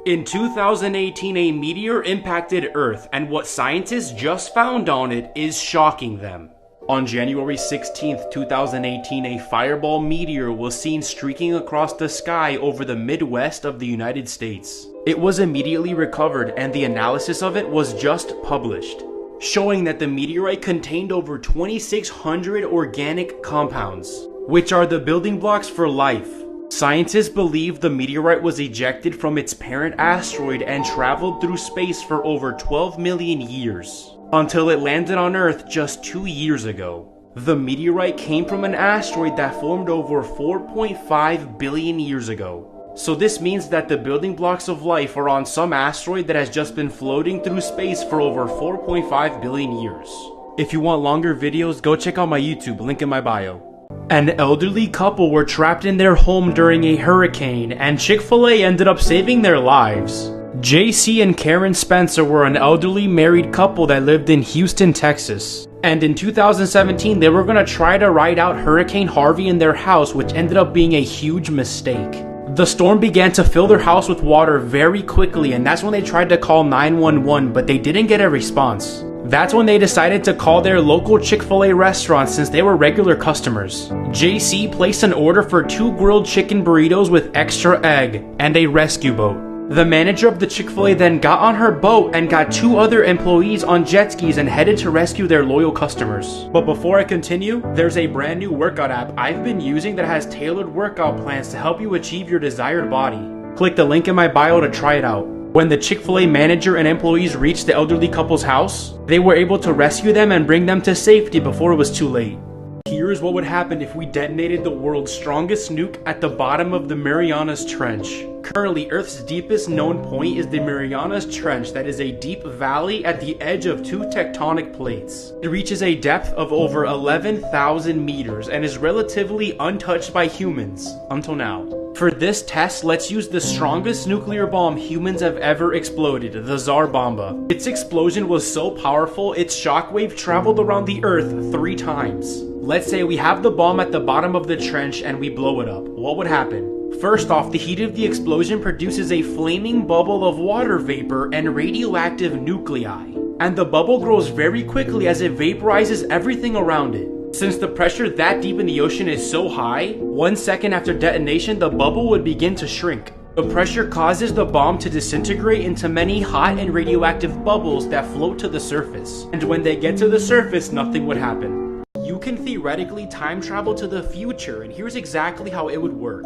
In 2018, a meteor impacted Earth, and what scientists just found on it is shocking them. On January 16, 2018, a fireball meteor was seen streaking across the sky over the Midwest of the United States. It was immediately recovered, and the analysis of it was just published, showing that the meteorite contained over 2,600 organic compounds, which are the building blocks for life. Scientists believe the meteorite was ejected from its parent asteroid and traveled through space for over 12 million years, until it landed on Earth just 2 years ago. The meteorite came from an asteroid that formed over 4.5 billion years ago. So this means that the building blocks of life are on some asteroid that has just been floating through space for over 4.5 billion years. If you want longer videos, go check out my YouTube, link in my bio. An elderly couple were trapped in their home during a hurricane, and Chick-fil-A ended up saving their lives. JC and Karen Spencer were an elderly married couple that lived in Houston, Texas. And in 2017, they were going to try to ride out Hurricane Harvey in their house, which ended up being a huge mistake. The storm began to fill their house with water very quickly, and that's when they tried to call 911, but they didn't get a response. That's when they decided to call their local Chick-fil-A restaurant since they were regular customers. JC placed an order for 2 grilled chicken burritos with extra egg and a rescue boat. The manager of the Chick-fil-A then got on her boat and got 2 other employees on jet skis and headed to rescue their loyal customers. But before I continue, there's a brand new workout app I've been using that has tailored workout plans to help you achieve your desired body. Click the link in my bio to try it out. When the Chick-fil-A manager and employees reached the elderly couple's house, they were able to rescue them and bring them to safety before it was too late. Here's what would happen if we detonated the world's strongest nuke at the bottom of the Marianas Trench. Currently, Earth's deepest known point is the Marianas Trench, that is a deep valley at the edge of 2 tectonic plates. It reaches a depth of over 11,000 meters and is relatively untouched by humans until now. For this test, let's use the strongest nuclear bomb humans have ever exploded, the Tsar Bomba. Its explosion was so powerful, its shockwave traveled around the Earth 3 times. Let's say we have the bomb at the bottom of the trench and we blow it up. What would happen? First off, the heat of the explosion produces a flaming bubble of water vapor and radioactive nuclei. And the bubble grows very quickly as it vaporizes everything around it. Since the pressure that deep in the ocean is so high, 1 second after detonation, the bubble would begin to shrink. The pressure causes the bomb to disintegrate into many hot and radioactive bubbles that float to the surface. And when they get to the surface, nothing would happen. You can theoretically time travel to the future, and here's exactly how it would work.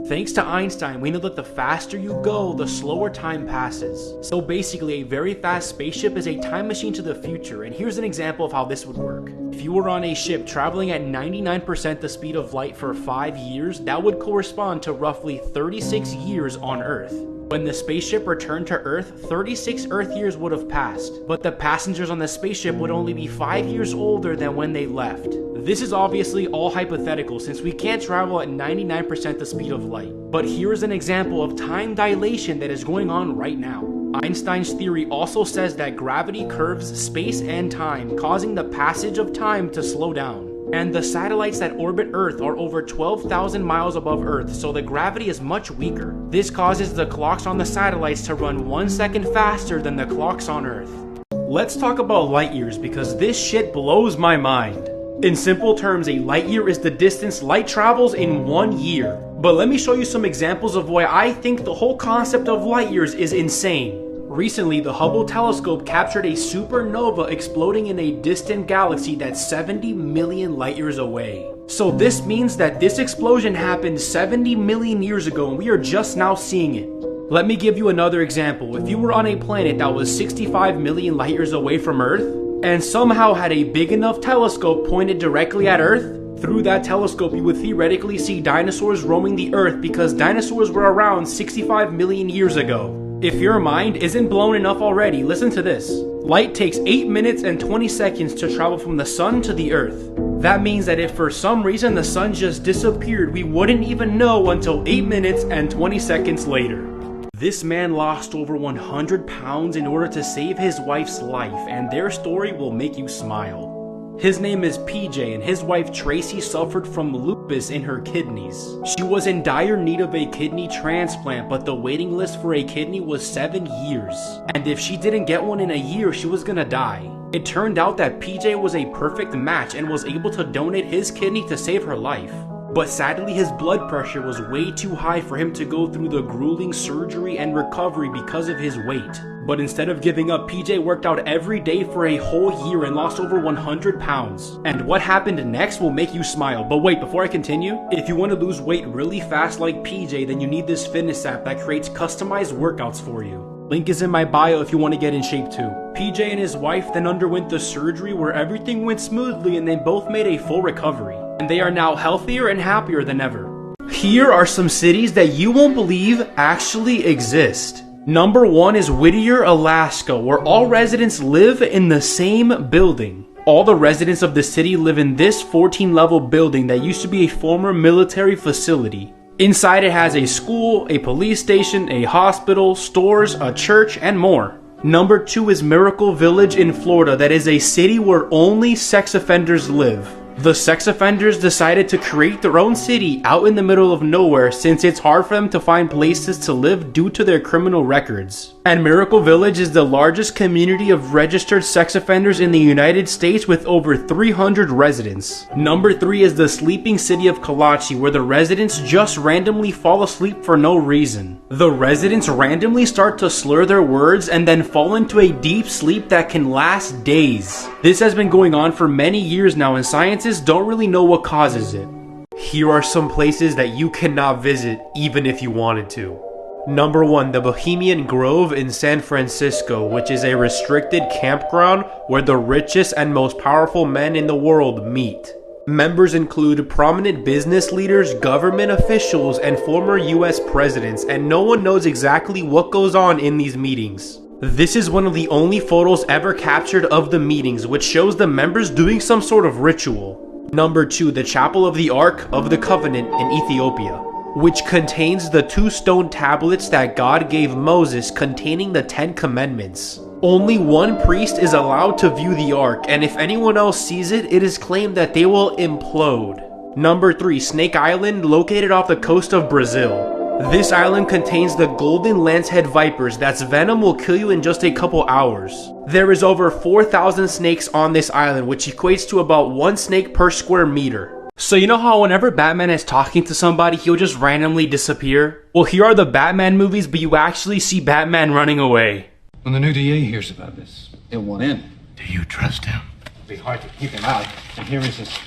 Thanks to Einstein, we know that the faster you go, the slower time passes. So basically, a very fast spaceship is a time machine to the future, and here's an example of how this would work. If you were on a ship traveling at 99% the speed of light for 5 years, that would correspond to roughly 36 years on Earth. When the spaceship returned to Earth, 36 Earth years would have passed, but the passengers on the spaceship would only be 5 years older than when they left. This is obviously all hypothetical since we can't travel at 99% the speed of light. But here's an example of time dilation that is going on right now. Einstein's theory also says that gravity curves space and time, causing the passage of time to slow down. And the satellites that orbit Earth are over 12,000 miles above Earth, so the gravity is much weaker. This causes the clocks on the satellites to run 1 second faster than the clocks on Earth. Let's talk about light years because this shit blows my mind. In simple terms, a light year is the distance light travels in 1 year. But let me show you some examples of why I think the whole concept of light years is insane. Recently, the Hubble telescope captured a supernova exploding in a distant galaxy that's 70 million light years away. So this means that this explosion happened 70 million years ago and we are just now seeing it. Let me give you another example. If you were on a planet that was 65 million light years away from Earth and somehow had a big enough telescope pointed directly at Earth, through that telescope you would theoretically see dinosaurs roaming the Earth because dinosaurs were around 65 million years ago. If your mind isn't blown enough already, listen to this. Light takes 8 minutes and 20 seconds to travel from the sun to the Earth. That means that if for some reason the sun just disappeared, we wouldn't even know until 8 minutes and 20 seconds later. This man lost over 100 pounds in order to save his wife's life, and their story will make you smile. His name is PJ, and his wife Tracy suffered from lupus in her kidneys. She was in dire need of a kidney transplant, but the waiting list for a kidney was 7 years. And if she didn't get one in a year, she was gonna die. It turned out that PJ was a perfect match and was able to donate his kidney to save her life. But sadly, his blood pressure was way too high for him to go through the grueling surgery and recovery because of his weight. But instead of giving up, PJ worked out every day for a whole year and lost over 100 pounds. And what happened next will make you smile. But wait, before I continue, if you want to lose weight really fast like PJ, then you need this fitness app that creates customized workouts for you. Link is in my bio if you want to get in shape too. PJ and his wife then underwent the surgery where everything went smoothly and they both made a full recovery. And they are now healthier and happier than ever. Here are some cities that you won't believe actually exist. Number 1 is Whittier, Alaska, where all residents live in the same building. All the residents of the city live in this 14-level building that used to be a former military facility. Inside it has a school, a police station, a hospital, stores, a church, and more. Number 2 is Miracle Village in Florida, that is a city where only sex offenders live. The sex offenders decided to create their own city out in the middle of nowhere since it's hard for them to find places to live due to their criminal records. And Miracle Village is the largest community of registered sex offenders in the United States with over 300 residents. Number 3 is the sleeping city of Kalachi, where the residents just randomly fall asleep for no reason. The residents randomly start to slur their words and then fall into a deep sleep that can last days. This has been going on for many years now, and scientists don't really know what causes it. Here are some places that you cannot visit even if you wanted to. Number 1, the Bohemian Grove in San Francisco, which is a restricted campground where the richest and most powerful men in the world meet. Members include prominent business leaders, government officials, and former US presidents, and no one knows exactly what goes on in these meetings. This is one of the only photos ever captured of the meetings, which shows the members doing some sort of ritual. Number 2, the Chapel of the Ark of the Covenant in Ethiopia, which contains the 2 stone tablets that God gave Moses containing the 10 Commandments. Only one priest is allowed to view the Ark, and if anyone else sees it, it is claimed that they will implode. Number 3, Snake Island, located off the coast of Brazil. This island contains the golden lancehead vipers that's venom will kill you in just a couple hours. There is over 4,000 snakes on this island, which equates to about 1 snake per square meter. So you know how whenever Batman is talking to somebody, he'll just randomly disappear? Well, here are the Batman movies, but you actually see Batman running away. When the new DA hears about this, he'll want in. Do you trust him? It'll be hard to keep him out, and here he's as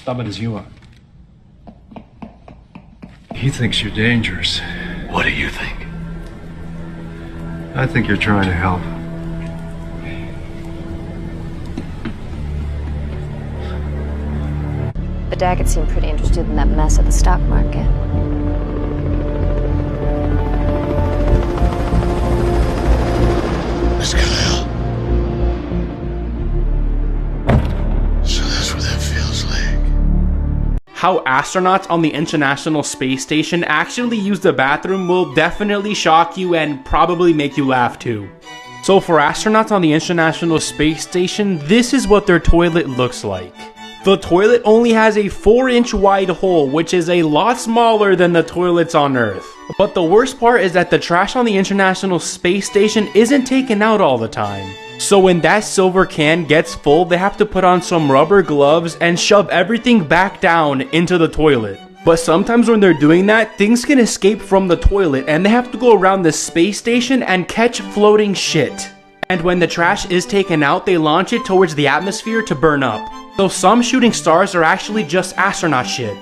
stubborn as you are. He thinks you're dangerous. What do you think? I think you're trying to help. But Daggett seemed pretty interested in that mess at the stock market. Miss Kyle. So that's what that feels like. How astronauts on the International Space Station actually use the bathroom will definitely shock you and probably make you laugh too. So for astronauts on the International Space Station, this is what their toilet looks like. The toilet only has a 4-inch wide hole, which is a lot smaller than the toilets on Earth. But the worst part is that the trash on the International Space Station isn't taken out all the time. So when that silver can gets full, they have to put on some rubber gloves and shove everything back down into the toilet. But sometimes when they're doing that, things can escape from the toilet and they have to go around the space station and catch floating shit. And when the trash is taken out, they launch it towards the atmosphere to burn up. So some shooting stars are actually just astronaut shit.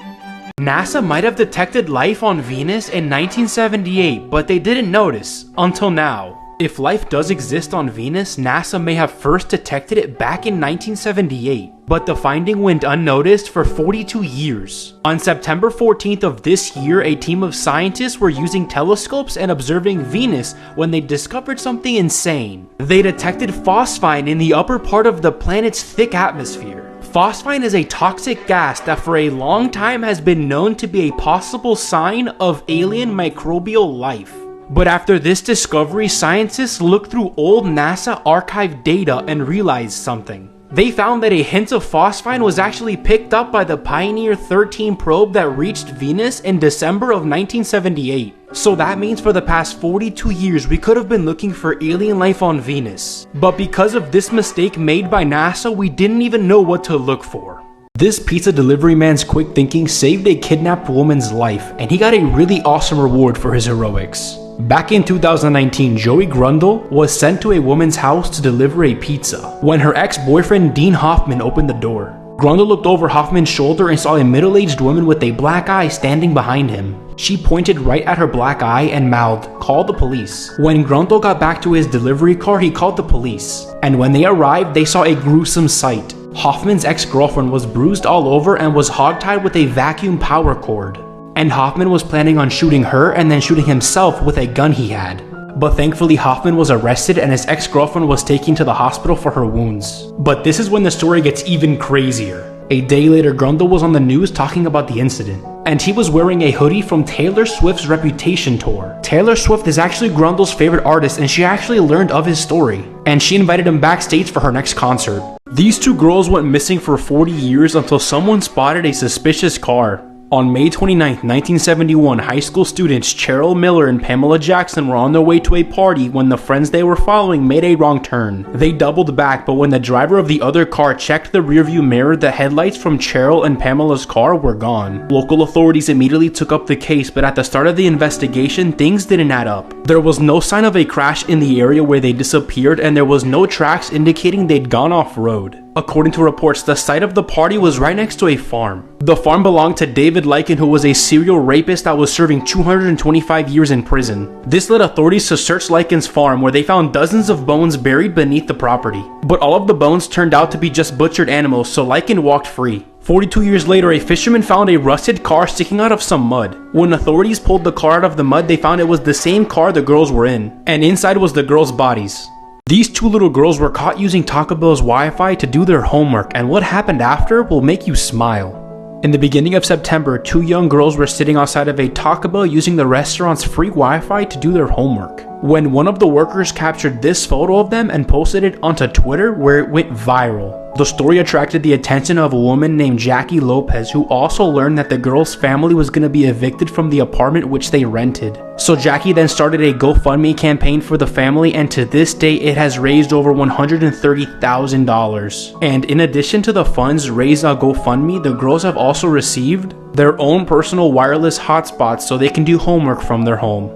NASA might have detected life on Venus in 1978, but they didn't notice until now. If life does exist on Venus, NASA may have first detected it back in 1978, but the finding went unnoticed for 42 years. On September 14th of this year, a team of scientists were using telescopes and observing Venus when they discovered something insane. They detected phosphine in the upper part of the planet's thick atmosphere. Phosphine is a toxic gas that for a long time has been known to be a possible sign of alien microbial life. But after this discovery, scientists looked through old NASA archive data and realized something. They found that a hint of phosphine was actually picked up by the Pioneer 13 probe that reached Venus in December of 1978. So that means for the past 42 years we could have been looking for alien life on Venus. But because of this mistake made by NASA, we didn't even know what to look for. This pizza delivery man's quick thinking saved a kidnapped woman's life, and he got a really awesome reward for his heroics. Back in 2019, Joey Grundle was sent to a woman's house to deliver a pizza when her ex-boyfriend Dean Hoffman opened the door. Grundle looked over Hoffman's shoulder and saw a middle-aged woman with a black eye standing behind him. She pointed right at her black eye and mouthed, "Call the police." When Grundle got back to his delivery car, he called the police. And when they arrived, they saw a gruesome sight. Hoffman's ex-girlfriend was bruised all over and was hogtied with a vacuum power cord. And Hoffman was planning on shooting her and then shooting himself with a gun he had. But thankfully Hoffman was arrested and his ex-girlfriend was taken to the hospital for her wounds. But this is when the story gets even crazier. A day later, Grundle was on the news talking about the incident. And he was wearing a hoodie from Taylor Swift's Reputation tour. Taylor Swift is actually Grundle's favorite artist, and she actually learned of his story. And she invited him backstage for her next concert. These two girls went missing for 40 years until someone spotted a suspicious car. On May 29, 1971, high school students Cheryl Miller and Pamela Jackson were on their way to a party when the friends they were following made a wrong turn. They doubled back, but when the driver of the other car checked the rearview mirror, the headlights from Cheryl and Pamela's car were gone. Local authorities immediately took up the case, but at the start of the investigation, things didn't add up. There was no sign of a crash in the area where they disappeared, and there was no tracks indicating they'd gone off-road. According to reports, the site of the party was right next to a farm. The farm belonged to David Lycan, who was a serial rapist that was serving 225 years in prison. This led authorities to search Lycan's farm, where they found dozens of bones buried beneath the property. But all of the bones turned out to be just butchered animals, so Lycan walked free. 42 years later, a fisherman found a rusted car sticking out of some mud. When authorities pulled the car out of the mud, they found it was the same car the girls were in, and inside was the girls' bodies. These two little girls were caught using Taco Bell's Wi-Fi to do their homework, and what happened after will make you smile. In the beginning of September, two young girls were sitting outside of a Taco Bell using the restaurant's free Wi-Fi to do their homework, when one of the workers captured this photo of them and posted it onto Twitter, where it went viral. The story attracted the attention of a woman named Jackie Lopez, who also learned that the girl's family was going to be evicted from the apartment which they rented. So Jackie then started a GoFundMe campaign for the family, and to this day it has raised over $130,000. And in addition to the funds raised on GoFundMe, the girls have also received their own personal wireless hotspots so they can do homework from their home.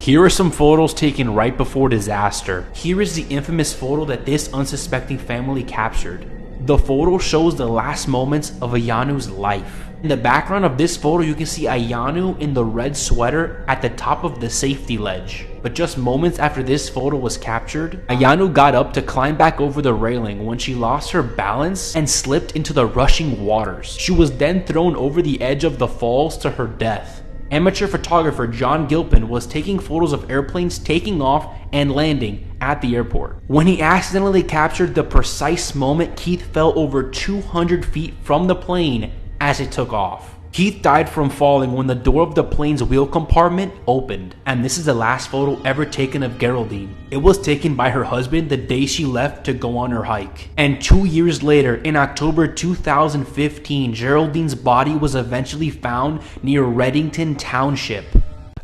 Here are some photos taken right before disaster. Here is the infamous photo that this unsuspecting family captured. The photo shows the last moments of Ayanu's life. In the background of this photo, you can see Ayanu in the red sweater at the top of the safety ledge. But just moments after this photo was captured, Ayanu got up to climb back over the railing when she lost her balance and slipped into the rushing waters. She was then thrown over the edge of the falls to her death. Amateur photographer John Gilpin was taking photos of airplanes taking off and landing at the airport when he accidentally captured the precise moment Keith fell over 200 feet from the plane as it took off. Keith died from falling when the door of the plane's wheel compartment opened, and this is the last photo ever taken of Geraldine. It was taken by her husband the day she left to go on her hike. And 2 years later, in October 2015, Geraldine's body was eventually found near Reddington Township.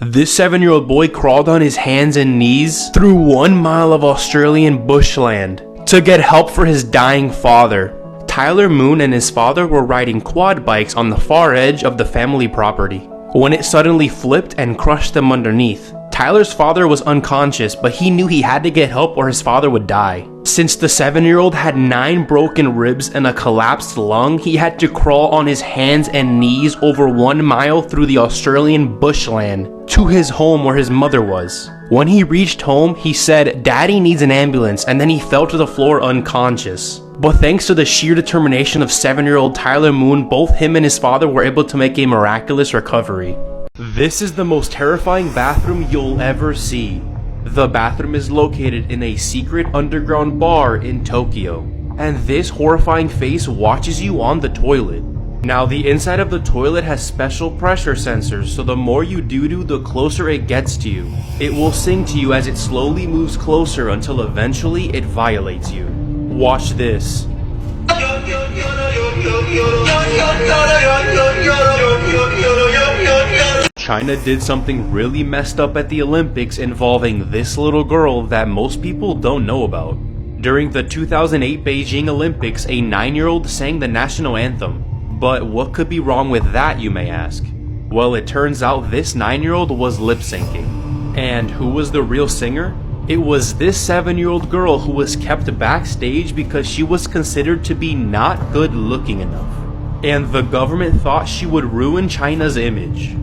This 7-year-old boy crawled on his hands and knees through 1 mile of Australian bushland to get help for his dying father. Tyler Moon and his father were riding quad bikes on the far edge of the family property when it suddenly flipped and crushed them underneath. Tyler's father was unconscious, but he knew he had to get help or his father would die. Since the 7-year-old had 9 broken ribs and a collapsed lung, he had to crawl on his hands and knees over 1 mile through the Australian bushland to his home where his mother was. When he reached home, he said, "Daddy needs an ambulance," and then he fell to the floor unconscious. But thanks to the sheer determination of 7-year-old Tyler Moon, both him and his father were able to make a miraculous recovery. This is the most terrifying bathroom you'll ever see. The bathroom is located in a secret underground bar in Tokyo, and this horrifying face watches you on the toilet. Now, the inside of the toilet has special pressure sensors, so the more you do, the closer it gets to you. It will sing to you as it slowly moves closer until eventually it violates you. Watch this. China did something really messed up at the Olympics involving this little girl that most people don't know about. During the 2008 Beijing Olympics, a 9-year-old sang the national anthem. But what could be wrong with that, you may ask? Well, it turns out this 9-year-old was lip-syncing. And who was the real singer? It was this 7-year-old girl who was kept backstage because she was considered to be not good looking enough. And the government thought she would ruin China's image.